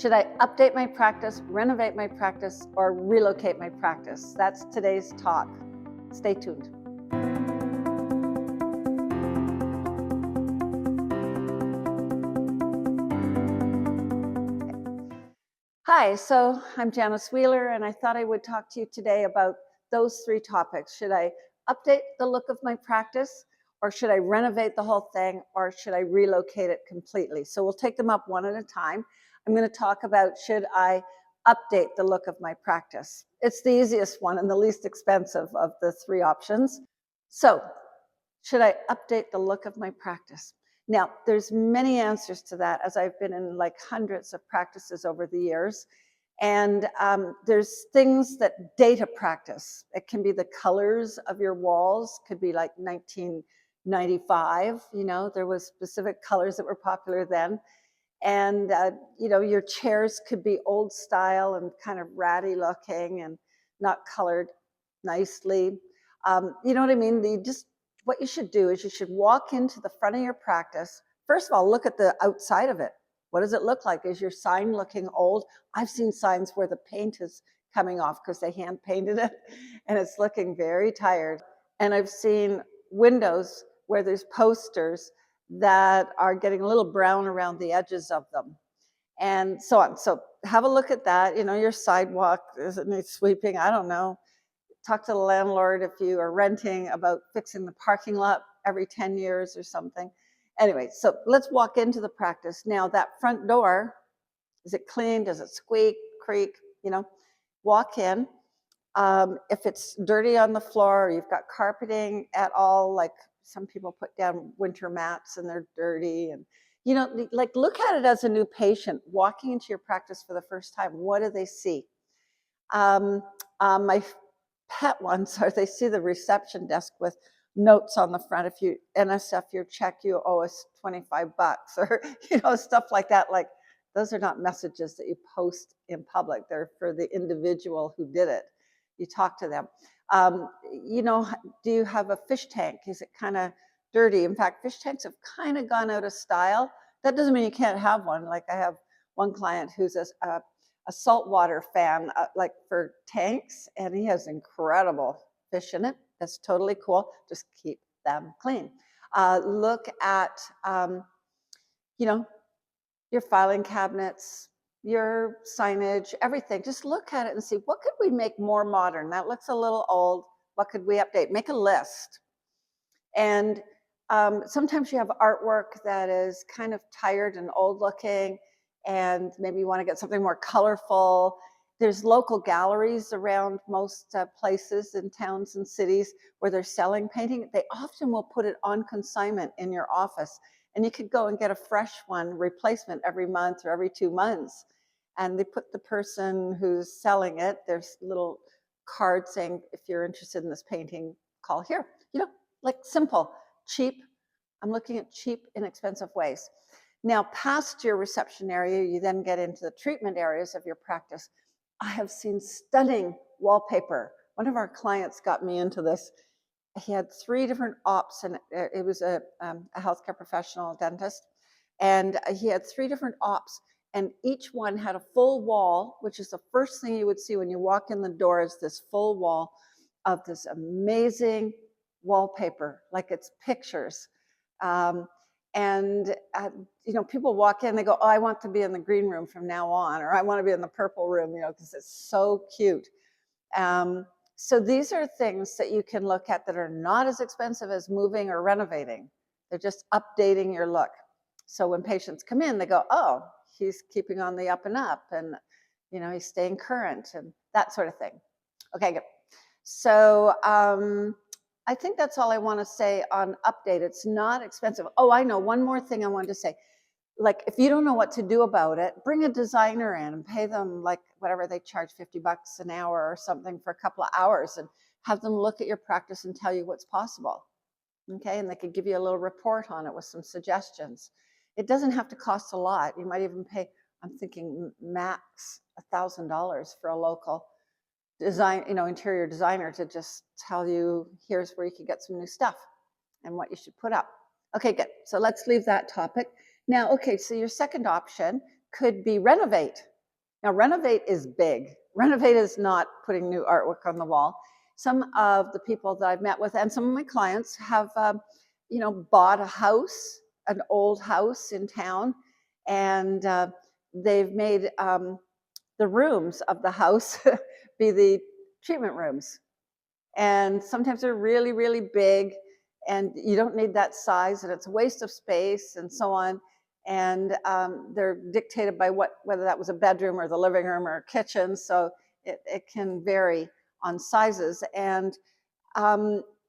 Should I update my practice, renovate my practice, or relocate my practice? That's today's talk. Stay tuned. Hi, so I'm Janice Wheeler, and I thought I would talk to you today about those three topics. Should I update the look of my practice, or should I renovate the whole thing, or should I relocate it completely? So we'll take them up one at a time. I'm going to talk about should I update the look of my practice. It's the easiest one and the least expensive of the three options. So should I update the look of my practice? Now, there's many answers to that, as I've been in like hundreds of practices over the years. And there's things that date a practice. It can be the colors of your walls, could be like 1995, there was specific colors that were popular then. And, your chairs could be old style and kind of ratty looking and not colored nicely. You know what I mean? What you should do is you should walk into the front of your practice. First of all, look at the outside of it. What does it look like? Is your sign looking old? I've seen signs where the paint is coming off because they hand painted it and it's looking very tired. And I've seen windows where there's posters that are getting a little brown around the edges of them and so on. So have a look at that. Your sidewalk, does it need sweeping? I don't know. Talk to the landlord if you are renting about fixing the parking lot every 10 years or something. Anyway, so let's walk into the practice. Now that front door, is it clean? Does it squeak, creak? Walk in. If it's dirty on the floor, or you've got carpeting at all, like some people put down winter mats and they're dirty, and look at it as a new patient walking into your practice for the first time. What do they see? My pet ones are they see the reception desk with notes on the front. If you NSF your check, you owe us $25, or stuff like that. Like, those are not messages that you post in public. They're for the individual who did it. You talk to them. Do you have a fish tank? Is it kind of dirty? In fact, fish tanks have kind of gone out of style. That doesn't mean you can't have one. Like, I have one client who's a saltwater fan, like for tanks, and he has incredible fish in it. That's totally cool. Just keep them clean. Look at, your filing cabinets, your signage, everything. Just look at it and see, what could we make more modern? That looks a little old. What could we update? Make a list. And sometimes you have artwork that is kind of tired and old looking, and maybe you want to get something more colorful. There's local galleries around most places in towns and cities where they're selling painting. They often will put it on consignment in your office, and you could go and get a fresh one replacement every month or every 2 months. And they put the person who's selling it, there's little card saying, if you're interested in this painting, call here. Like simple, cheap. I'm looking at cheap, inexpensive ways. Now, past your reception area, you then get into the treatment areas of your practice. I have seen stunning wallpaper. One of our clients got me into this. He had 3 different ops, and it was a healthcare professional, dentist, and he had 3 different ops, and each one had a full wall, which is the first thing you would see when you walk in the door, is this full wall of this amazing wallpaper, like it's pictures. People walk in, they go, oh, I want to be in the green room from now on, or I want to be in the purple room, because it's so cute. So these are things that you can look at that are not as expensive as moving or renovating. They're just updating your look. So when patients come in, they go, oh, he's keeping on the up and up, and he's staying current, and that sort of thing. Okay, good. So I think that's all I want to say on update. It's not expensive. Oh, I know, one more thing I wanted to say. Like, if you don't know what to do about it, bring a designer in and pay them like whatever they charge, $50 an hour or something for a couple of hours, and have them look at your practice and tell you what's possible. Okay, and they could give you a little report on it with some suggestions. It doesn't have to cost a lot. You might even pay, I'm thinking max $1,000 for a local design, interior designer to just tell you, here's where you can get some new stuff and what you should put up. Okay, good. So let's leave that topic. Now, okay, so your second option could be renovate. Now, Renovate is big. Renovate is not putting new artwork on the wall. Some of the people that I've met with and some of my clients have, bought a house, an old house in town, and they've made the rooms of the house be the treatment rooms. And sometimes they're really, really big, and you don't need that size, and it's a waste of space, and so on. And they're dictated by whether that was a bedroom or the living room or a kitchen. So it can vary on sizes. And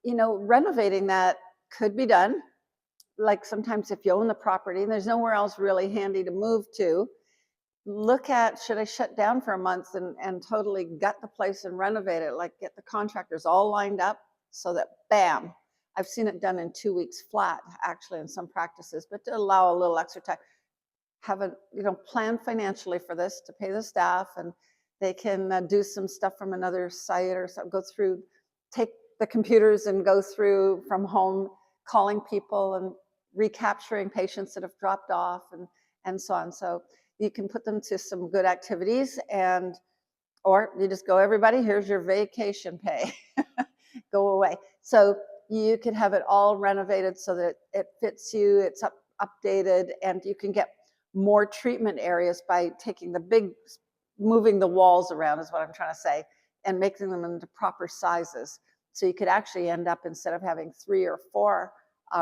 renovating that could be done. Like sometimes if you own the property and there's nowhere else really handy to move to, look at, should I shut down for a month and totally gut the place and renovate it? Like get the contractors all lined up so that bam, I've seen it done in 2 weeks flat, actually, in some practices, but to allow a little extra time. Have a, plan financially for this to pay the staff, and they can do some stuff from another site or so, go through, take the computers and go through from home, calling people and recapturing patients that have dropped off and so on. So you can put them to some good activities, or you just go, everybody, here's your vacation pay, go away. So you could have it all renovated so that it fits you, it's updated, and you can get more treatment areas by taking moving the walls around is what I'm trying to say, and making them into proper sizes. So you could actually end up, instead of having 3 or 4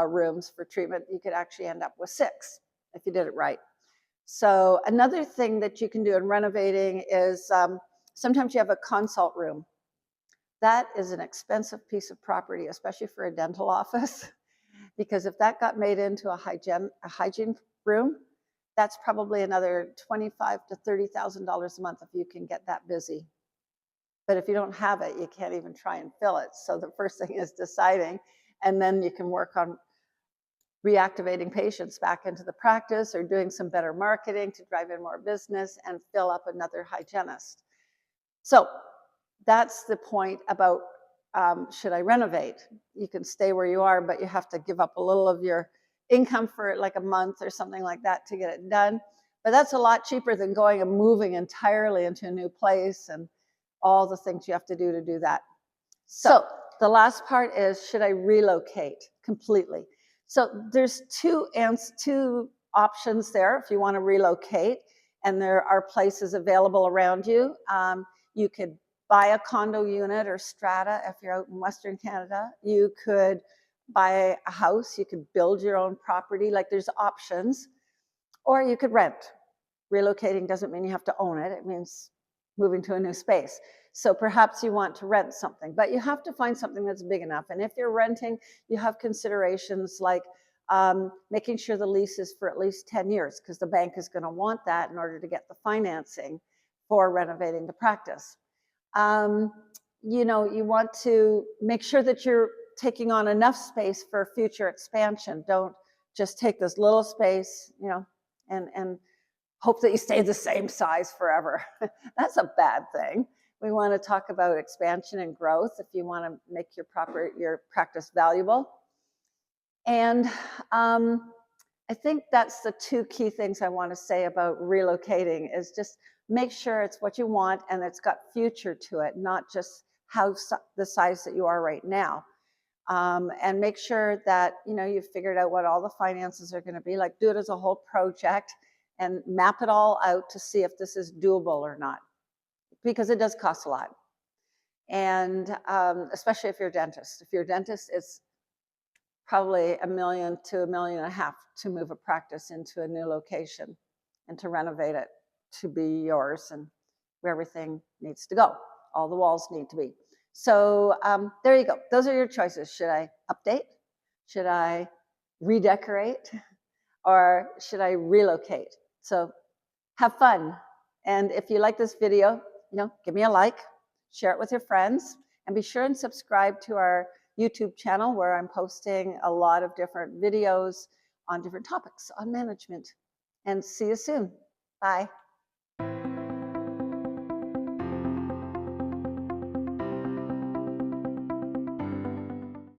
rooms for treatment, you could actually end up with 6 if you did it right. So another thing that you can do in renovating is sometimes you have a consult room. That is an expensive piece of property, especially for a dental office, because if that got made into a hygiene room, that's probably another $25,000 to $30,000 a month if you can get that busy. But if you don't have it, you can't even try and fill it. So the first thing is deciding, and then you can work on reactivating patients back into the practice or doing some better marketing to drive in more business and fill up another hygienist. So that's the point about should I renovate? You can stay where you are, but you have to give up a little of your income for like a month or something like that to get it done. But that's a lot cheaper than going and moving entirely into a new place and all the things you have to do that. So the last part is, should I relocate completely? So there's two options there if you want to relocate, and there are places available around you. You could buy a condo unit or strata if you're out in Western Canada. You could buy a house, you could build your own property, like there's options, or you could rent. Relocating doesn't mean you have to own it, it means moving to a new space. So perhaps you want to rent something, but you have to find something that's big enough. And if you're renting, you have considerations like making sure the lease is for at least 10 years, because the bank is going to want that in order to get the financing for renovating the practice. You want to make sure that you're taking on enough space for future expansion. Don't just take this little space, and hope that you stay the same size forever. That's a bad thing. We want to talk about expansion and growth if you want to make your practice valuable. And I think that's the 2 key things I want to say about relocating is just make sure it's what you want and it's got future to it, not just the size that you are right now. And make sure that you've figured out what all the finances are going to be. Like, do it as a whole project and map it all out to see if this is doable or not, because it does cost a lot. And especially if you're a dentist. If you're a dentist, it's probably $1 million to $1.5 million to move a practice into a new location and to renovate it to be yours and where everything needs to go. All the walls need to be. So there you go. Those are your choices. Should I update? Should I redecorate? Or should I relocate? So have fun. And if you like this video, give me a like, share it with your friends, and be sure and subscribe to our YouTube channel where I'm posting a lot of different videos on different topics on management. And see you soon. Bye.